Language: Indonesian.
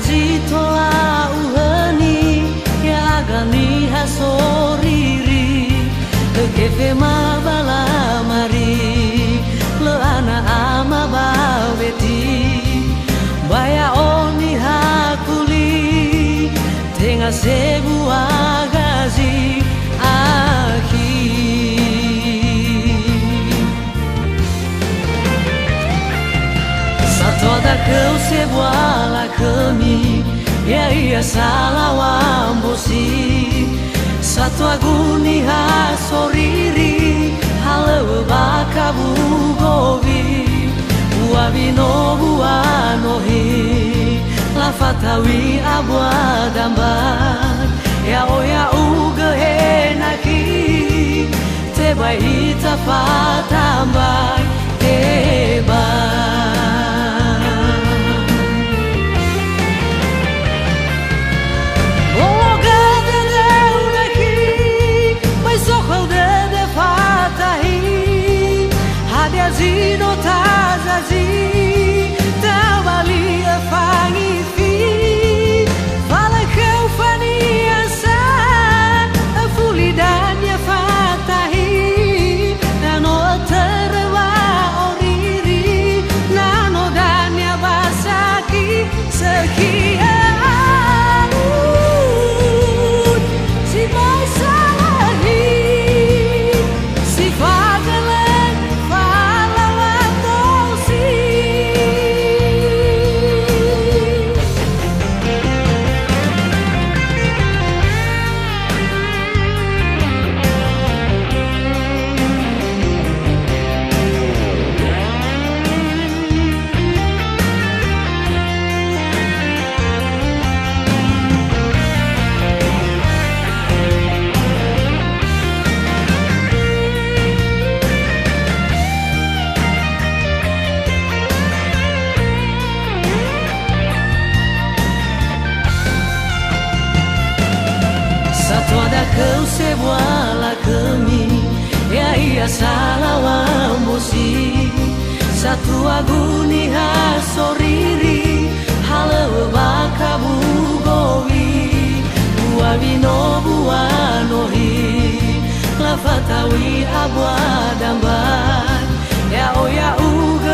zitola uhani ya agani hasoriri kefe mabala mari le ana ama baweti baya oni hakuli tenga sebuah gazi akhi satu ada kau sebuah la kami ya ia salah wambosi satu aguni hasoriri halo bakabu govi buavino buanohi la fatawi abuadamban ya oya uge henaki tebai ita fatambai tebai Zino tazazi tawali afangi fi fala kau fani asa afuli dan ya fatahi nano terwa oriri nano dan ya basaki sekian si baisalahi si fagalan kau sebuah la kami ya ia salah wambosi satu aguni hasoriri halo bakabu gowi buavino buanohi la fatawi abuadamban ya oya uga